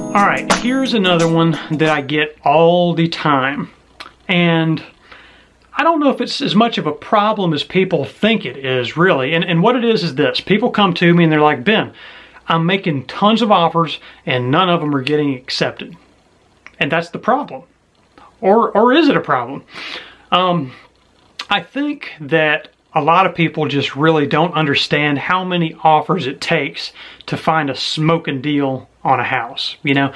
All right, here's another one that I get all the time. And I don't know if it's as much of a problem as people think it is, really. And what it is this. People come to me and they're like, Ben, I'm making tons of offers and none of them are getting accepted. And that's the problem. Or is it a problem? I think that a lot of people just really don't understand how many offers it takes to find a smoking deal on a house. You know,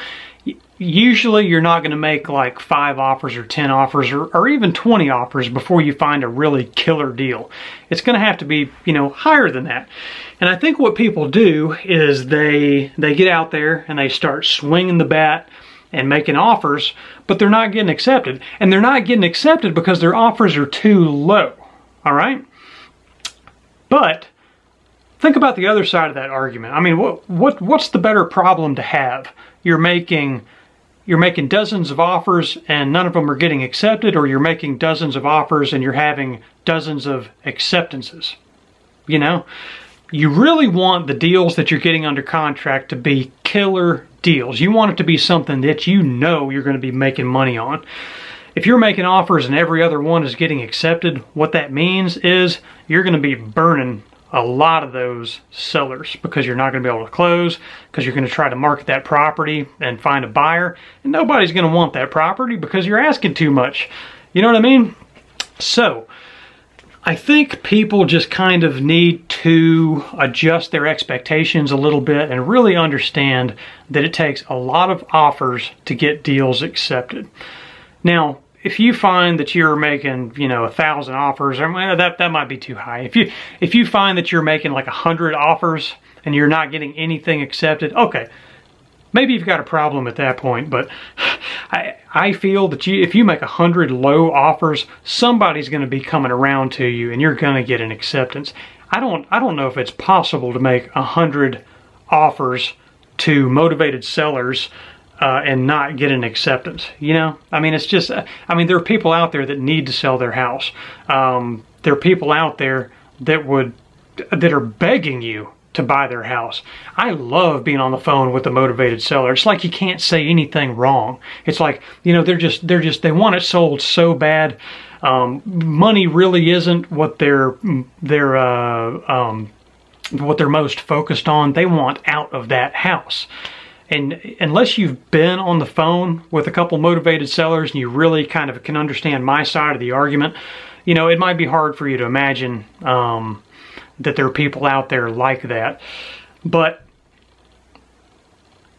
usually you're not going to make like 5 offers or 10 offers or even 20 offers before you find a really killer deal. It's going to have to be, you know, higher than that. And I think what people do is they get out there and they start swinging the bat and making offers, but they're not getting accepted. And they're not getting accepted because their offers are too low. All right? But think about the other side of that argument. I mean, what's the better problem to have? You're making dozens of offers and none of them are getting accepted, or you're making dozens of offers and you're having dozens of acceptances. You know, you really want the deals that you're getting under contract to be killer deals. You want it to be something that you know you're going to be making money on. If you're making offers and every other one is getting accepted, what that means is you're going to be burning a lot of those sellers because you're not going to be able to close, because you're going to try to market that property and find a buyer, and nobody's going to want that property because you're asking too much. You know what I mean? So I think people just kind of need to adjust their expectations a little bit and really understand that it takes a lot of offers to get deals accepted. Now, if you find that you're making, you know, 1,000 offers, or that might be too high. If you find that you're making like 100 offers and you're not getting anything accepted, okay, maybe you've got a problem at that point. But I feel that if you make 100 low offers, somebody's going to be coming around to you and you're going to get an acceptance. I don't know if it's possible to make 100 offers to motivated sellers and not get an acceptance. You know, I mean, it's just, I mean, there are people out there that need to sell their house. There are people out there that are begging you to buy their house. I love being on the phone with a motivated seller. It's like you can't say anything wrong. It's like, you know, they want it sold so bad. Money really isn't what they're most focused on. They want out of that house. And unless you've been on the phone with a couple motivated sellers and you really kind of can understand my side of the argument, you know, it might be hard for you to imagine that there are people out there like that. But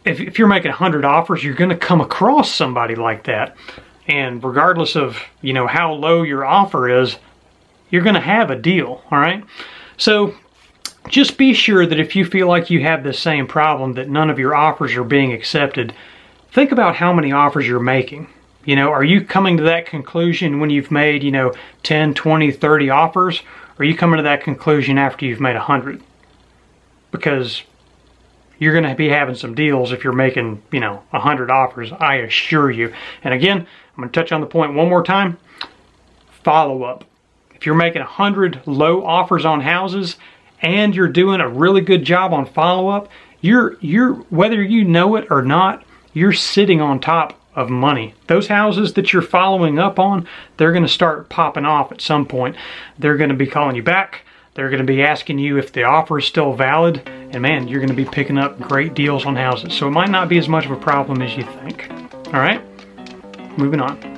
if you're making 100 offers, you're going to come across somebody like that. And regardless of, you know, how low your offer is, you're going to have a deal, all right? So just be sure that if you feel like you have the same problem, that none of your offers are being accepted, think about how many offers you're making. You know, are you coming to that conclusion when you've made, you know, 10, 20, 30 offers? Or are you coming to that conclusion after you've made 100? Because you're going to be having some deals if you're making, you know, 100 offers, I assure you. And again, I'm going to touch on the point one more time. Follow up. If you're making 100 low offers on houses, and you're doing a really good job on follow-up, you're whether you know it or not, you're sitting on top of money. Those houses that you're following up on, they're going to start popping off at some point. They're going to be calling you back. They're going to be asking you if the offer is still valid. And man, you're going to be picking up great deals on houses. So it might not be as much of a problem as you think. All right, moving on.